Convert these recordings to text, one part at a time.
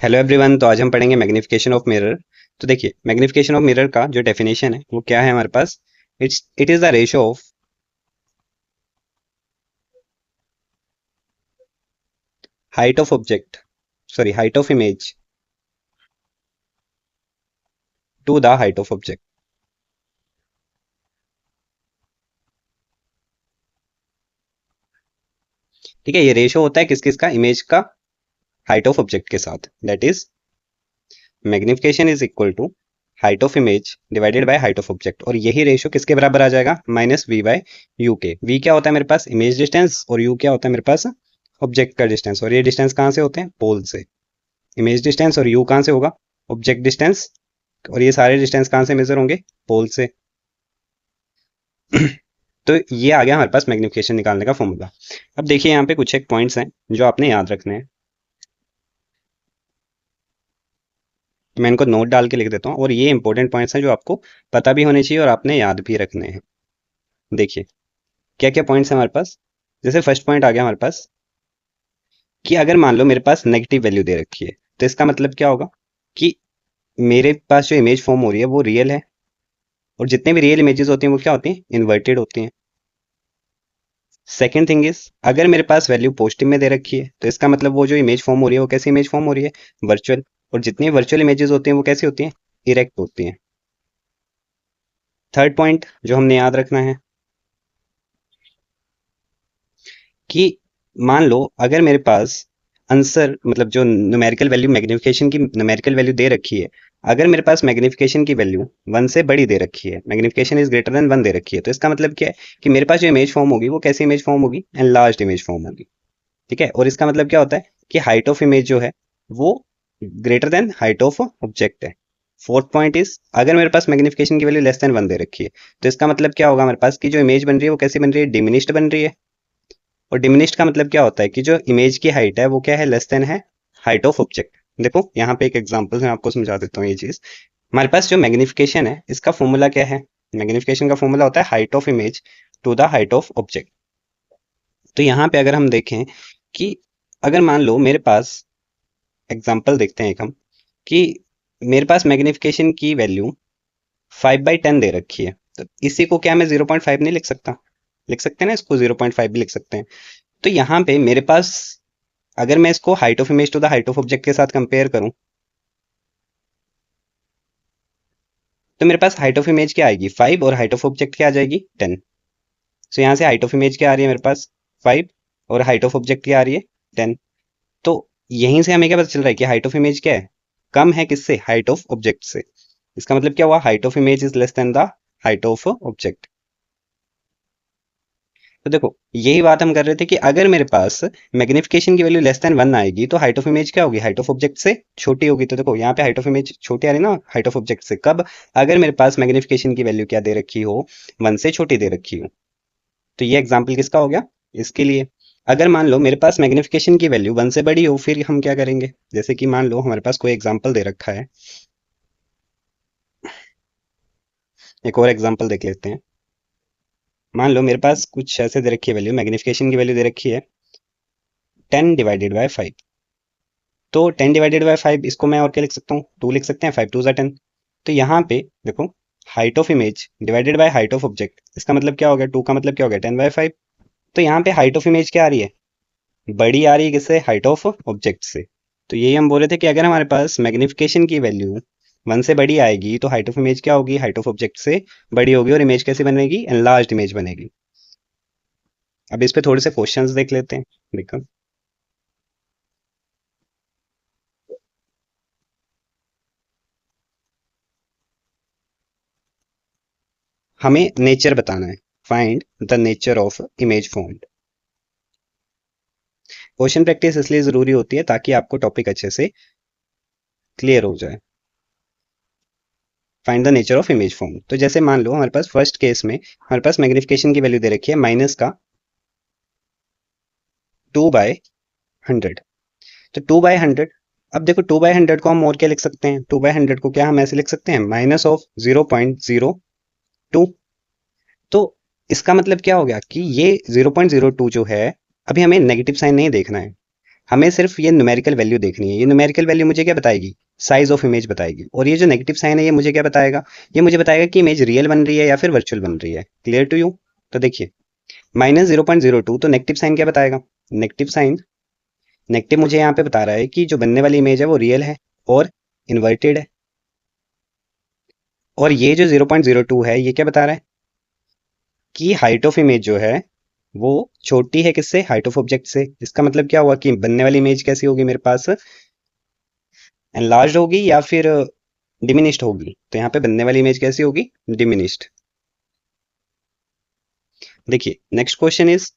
Hello everyone. तो आज हम पढ़ेंगे मैग्निफिकेशन ऑफ मिरर। तो देखिए, मैग्निफिकेशन ऑफ मिरर का जो डेफिनेशन है वो क्या है हमारे पास। It is the ratio of height of object, sorry height of image to the height of object. ठीक है, ये रेशियो होता है किस किस का, इमेज का हाइट ऑफ ऑब्जेक्ट के साथ। That is magnification is equal to height of image divided by height of object. और यही रेशियो किसके बराबर आ जाएगा, माइनस वी बाय यू के। वी क्या होता है मेरे पास, इमेज डिस्टेंस, और यू क्या होता है मेरे पास, ऑब्जेक्ट का डिस्टेंस। और ये डिस्टेंस कहाँ से होते हैं, पोल से। इमेज डिस्टेंस और यू कहाँ से होगा, ऑब्जेक्ट डिस्टेंस। और ये सारे डिस्टेंस कहाँ से मेजर होंगे, पोल से। तो ये आ गया हमारे पास मैग्निफिकेशन निकालने का फॉर्मूला। अब देखिए यहाँ पे कुछ एक पॉइंट्स हैं जो आपने याद रखने हैं। तो मैं इनको नोट डाल के लिख देता हूँ, और ये इंपॉर्टेंट पॉइंट्स हैं जो आपको पता भी होने चाहिए और आपने याद भी रखने हैं। देखिए क्या क्या पॉइंट्स हैं हमारे पास। जैसे फर्स्ट पॉइंट आ गया हमारे पास कि अगर मान लो मेरे पास नेगेटिव वैल्यू दे रखी है, तो इसका मतलब क्या होगा कि मेरे पास जो इमेज फॉर्म हो रही है वो रियल है। और जितने भी रियल इमेजेस होती हैं वो क्या होती हैं, इन्वर्टेड होती हैं। सेकेंड थिंग इज, अगर मेरे पास वैल्यू पॉजिटिव में दे रखी है तो इसका मतलब वो जो इमेज फॉर्म हो रही है वो कैसी इमेज फॉर्म हो रही है, वर्चुअल। और जितनी वर्चुअल इमेजेस होती हैं वो कैसी होती हैं, इरेक्ट होती हैं। थर्ड पॉइंट जो हमने याद रखना है कि मान लो अगर मेरे पास आंसर मतलब जो न्यूमेरिकल वैल्यू, मैग्निफिकेशन की न्यूमेरिकल वैल्यू दे रखी है, अगर मेरे पास मैग्निफिकेशन की वैल्यू वन से बड़ी दे रखी है, magnification is greater than one दे रखी है, तो इसका मतलब क्या है कि मेरे पास जो इमेज फॉर्म होगी वो कैसी इमेज फॉर्म होगी, एनलार्ज्ड इमेज फॉर्म होगी। ठीक है, और इसका मतलब क्या होता है कि हाइट ऑफ इमेज जो है वो greater than height of object है। फोर्थ पॉइंट इज, अगर मेरे पास मैग्निफिकेशन की वैल्यू लेस देन वन दे रखी है, तो इसका मतलब क्या होगा हमारे पास कि जो इमेज बन रही है वो कैसी बन रही है, डिमिनिश्ड बन रही है। और डिमिनिश्ड का मतलब क्या होता है कि जो इमेज की हाइट है वो क्या है, लेस देन है हाइट ऑफ ऑब्जेक्ट। देखो यहाँ पे एक एग्जांपल मैं आपको समझा देता हूँ ये चीज। हमारे पास जो मैग्निफिकेशन है इसका फॉर्मूला क्या है, मैग्निफिकेशन का फॉर्मूला होता है height of image to the height of object. तो यहाँ पे अगर हम देखें कि अगर मान लो मेरे पास, एग्जाम्पल देखते हैं एक हम, कि मेरे पास मैग्निफिकेशन की वैल्यू 5/10 दे रखी है, तो इसी को क्या मैं 0.5 नहीं लिख सकता, लिख सकते हैं ना, इसको 0.5 भी लिख सकते हैं। तो यहाँ पे मेरे पास, अगर मैं इसको height of image to the height of object के साथ कंपेयर करूं, तो मेरे पास हाइट ऑफ इमेज क्या आएगी, 5, और हाइट ऑफ ऑब्जेक्ट क्या आ जाएगी, 10। सो यहाँ से हाइट ऑफ इमेज क्या आ रही है मेरे पास, 5, और हाइट ऑफ ऑब्जेक्ट क्या आ रही है, 10। तो यहीं से हमें क्या पता चल रहा है कि हाइट ऑफ इमेज क्या है, कम है किससे, हाइट ऑफ ऑब्जेक्ट से। इसका मतलब क्या हुआ, height of image is less than the height of object. तो देखो यही बात हम कर रहे थे कि अगर मेरे पास मैग्निफिकेशन की वैल्यू लेस देन वन आएगी तो हाइट ऑफ इमेज क्या होगी, हाइट ऑफ ऑब्जेक्ट से छोटी होगी। तो देखो यहाँ पे हाइट ऑफ इमेज छोटी आ रही ना हाइट ऑफ ऑब्जेक्ट से, कब, अगर मेरे पास मैग्निफिकेशन की वैल्यू क्या दे रखी हो, वन से छोटी दे रखी हो। तो ये एग्जाम्पल किसका हो गया, इसके लिए। अगर मान लो मेरे पास मैग्निफिकेशन की वैल्यू वन से बड़ी हो, फिर हम क्या करेंगे, जैसे कि मान लो हमारे पास कोई एग्जाम्पल दे रखा है, एक और एग्जाम्पल देख लेते हैं। मान लो मेरे पास कुछ ऐसे दे रखी है वैल्यू, मैग्निफिकेशन की वैल्यू दे रखी है 10/5। तो 10/5, इसको मैं और क्या लिख सकता हूँ, 2 लिख सकते हैं, 5 2 10। तो यहाँ पे देखो, height of image divided by height of object, इसका मतलब क्या हो गया, 2 का मतलब क्या हो गया, 10/5। तो यहाँ पे हाइट ऑफ इमेज क्या आ रही है, बड़ी आ रही है किससे, हाइट ऑफ ऑब्जेक्ट से। तो यही हम बोल रहे थे कि अगर हमारे पास मैग्निफिकेशन की वैल्यू वन से बड़ी आएगी तो हाइट ऑफ इमेज क्या होगी, हाइट ऑफ ऑब्जेक्ट से बड़ी होगी, और इमेज कैसे बनेगी, एनलार्ज्ड इमेज बनेगी। अब इस पे थोड़े से क्वेश्चंस देख लेते हैं। देखो, हमें नेचर बताना है, find the nature of image formed. Question practice इसलिए जरूरी होती है ताकि आपको टॉपिक अच्छे से क्लियर हो जाए। Find the nature of image form, तो जैसे मान लो हमारे पास फर्स्ट केस में हमारे पास मैग्निफिकेशन की वैल्यू दे रखी है माइनस का 2/100। तो 2/100, अब देखो 2/100 को हम और क्या लिख सकते हैं, 2/100 को क्या हम ऐसे लिख सकते हैं, माइनस ऑफ 0.02। तो इसका मतलब क्या हो गया कि ये 0.02 जो है, अभी हमें नेगेटिव साइन नहीं देखना है, हमें सिर्फ ये न्यूमेरिकल वैल्यू देखनी है। ये न्यूमेरिकल वैल्यू मुझे क्या बताएगी? साइज ऑफ इमेज बताएगी। और ये जो नेगेटिव साइन है ये मुझे क्या बताएगा? ये मुझे बताएगा कि इमेज रियल बन रही है या फिर वर्चुअल बन रही है। Clear to you? तो देखिए, -0.02 तो नेगेटिव साइन क्या बताएगा? नेगेटिव साइन, नेगेटिव मुझे यहाँ पे बता रहा है कि जो बनने वाली इमेज है वो रियल है और इन्वर्टेड है। और ये जो 0.02 है ये क्या बता रहा है? कि हाइट ऑफ इमेज जो है वो छोटी है किससे? हाइट ऑफ ऑब्जेक्ट से। इसका मतलब क्या हुआ कि बनने वाली इमेज कैसी होगी मेरे पास? एनलार्ज होगी या फिर डिमिनिश्ड होगी? तो यहाँ पे बनने वाली इमेज कैसी होगी? डिमिनिश्ड। देखिए नेक्स्ट क्वेश्चन इज,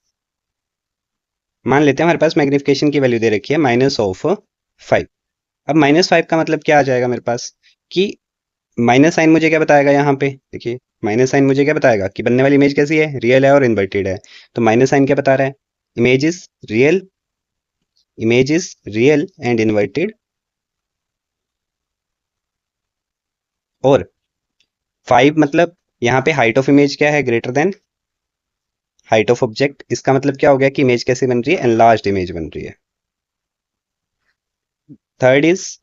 मान लेते हैं हमारे पास मैग्निफिकेशन की वैल्यू दे रखी है -5। अब -5 का मतलब क्या आ जाएगा मेरे पास? कि माइनस साइन मुझे क्या बताएगा यहाँ पे? देखिए, माइनस साइन मुझे क्या बताएगा कि बनने वाली इमेज कैसी है? रियल है और इन्वर्टेड है। तो माइनस साइन क्या बता रहा है? Image is real, image is real and inverted. और 5 मतलब यहाँ पे हाइट ऑफ इमेज क्या है? Greater than height of object. इसका मतलब क्या हो गया कि इमेज कैसी बन रही है? एनलार्ज्ड इमेज बन रही है। थर्ड इज,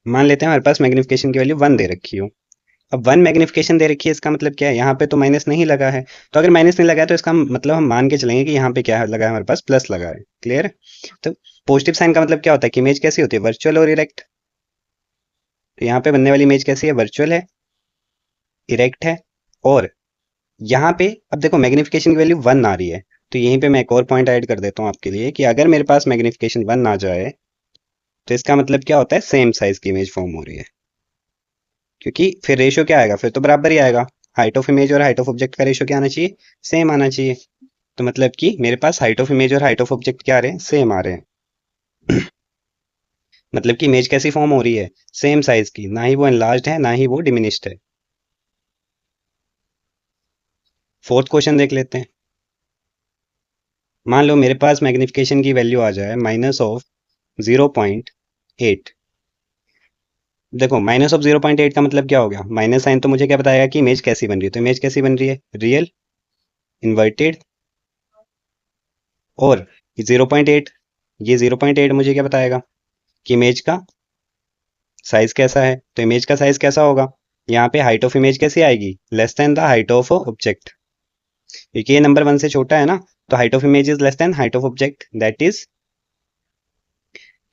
मान लेते हैं हमारे पास मैग्निफिकेशन की वैल्यू 1 दे रखी हो। अब 1 मैग्निफिकेशन दे रखी है, इसका मतलब क्या है? यहाँ पे तो माइनस नहीं लगा है। तो अगर माइनस नहीं लगा है तो इसका मतलब हम मान के चलेंगे कि यहाँ पे क्या लगा है? हमारे पास प्लस लगा है। क्लियर? तो पॉजिटिव साइन का मतलब क्या होता है? कि इमेज कैसी होती है? वर्चुअल और इरेक्ट। तो यहाँ पे बनने वाली इमेज कैसी है? वर्चुअल है, इरेक्ट है। और यहाँ पे अब देखो मैग्निफिकेशन की वैल्यू 1 आ रही है। तो यहीं पे मैं एक और पॉइंट ऐड कर देता हूँ आपके लिए कि अगर मेरे पास मैग्निफिकेशन 1 आ जाए तो इसका मतलब क्या होता है? सेम साइज की इमेज फॉर्म हो रही है। क्योंकि फिर रेशियो क्या आएगा? फिर तो बराबर ही आएगा। हाइट ऑफ इमेज और हाइट ऑफ ऑब्जेक्ट का रेशियो क्या आना चाहिए? सेम आना चाहिए। तो मतलब कि मेरे पास हाइट ऑफ इमेज और हाइट ऑफ ऑब्जेक्ट क्या आ रहे हैं? सेम आ रहे हैं। मतलब कि इमेज कैसी फॉर्म हो रही है? सेम साइज की। ना ही वो एनलार्ज्ड है ना ही वो डिमिनिश्ड है। फोर्थ क्वेश्चन देख लेते हैं। मान लो मेरे पास मैग्निफिकेशन की वैल्यू आ जाए -0.8। देखो -0.8 का मतलब क्या हो गया? माइनस साइन तो मुझे क्या बताएगा कि इमेज कैसी बन रही है? तो इमेज कैसी बन रही है? Real, inverted. और 0.8, ये 0.8 मुझे क्या बताएगा कि इमेज का साइज कैसा है? तो इमेज का साइज कैसा होगा? यहाँ पे हाइट ऑफ इमेज कैसी आएगी? Less than the height of object. क्योंकि ये नंबर 1 से छोटा है ना, तो height of image is less than height of object, that is.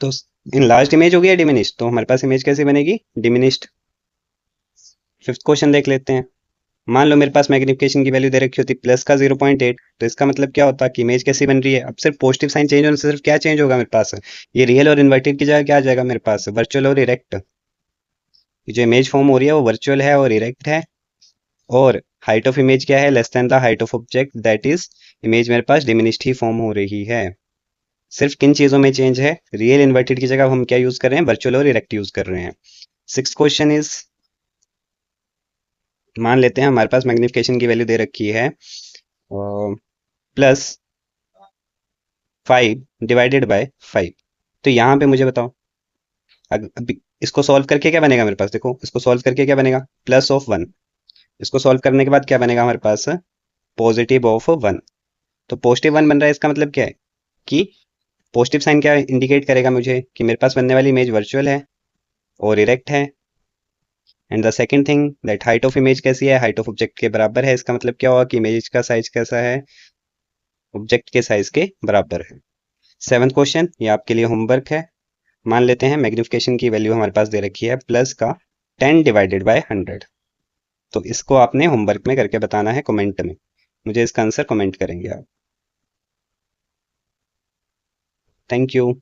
तो इन लार्ज इमेज होगी या डिमिनिश्ड? तो हमारे पास इमेज कैसी बनेगी? डिमिनिश्ड। फिफ्थ क्वेश्चन देख लेते हैं। मान लो मेरे पास मैग्निफिकेशन की वैल्यू दे रखी होती प्लस का 0.8। तो इसका मतलब क्या होता कि इमेज कैसी बन रही है? अब सिर्फ पॉजिटिव साइन चेंज होने से सिर्फ क्या चेंज होगा मेरे पास? ये रियल और इन्वर्टेड की जगह क्या आ जाएगा मेरे पास? वर्चुअल और इरेक्ट। ये जो इमेज फॉर्म हो रही है वो वर्चुअल है और इरेक्ट है। और हाइट ऑफ इमेज क्या है? Less than the height of object, that is image मेरे पास डिमिनिश्ड ही फॉर्म हो रही है। सिर्फ किन चीजों में चेंज है? रियल इन्वर्टेड की जगह हम क्या यूज कर रहे हैं? वर्चुअल और इरेक्ट यूज कर रहे हैं। सिक्स क्वेश्चन इज, मान लेते हैं हमारे पास मैग्निफिकेशन की वैल्यू दे रखी है +5/5। तो यहाँ पे मुझे बताओ, अभी इसको सॉल्व करके क्या बनेगा मेरे पास? देखो इसको सॉल्व करके क्या बनेगा? +1। इसको सॉल्व करने के बाद क्या बनेगा हमारे पास? +1। तो +1 बन रहा है, इसका मतलब क्या है कि पॉजिटिव साइन क्या इंडिकेट करेगा मुझे? कि मेरे पास बनने वाली इमेज वर्चुअल है और इरेक्ट है। And the second thing that height of image कैसी है? हाइट ऑफ ऑब्जेक्ट के बराबर है। इसका मतलब क्या होगा कि इमेज का साइज कैसा है? ऑब्जेक्ट के साइज के बराबर है। सेवंथ क्वेश्चन, ये आपके लिए होमवर्क है। मान लेते हैं मैग्निफिकेशन की वैल्यू हमारे पास दे रखी है प्लस का 10/100। तो इसको आपने होमवर्क में करके बताना है कमेंट में। मुझे इसका आंसर कमेंट करेंगे आप। Thank you.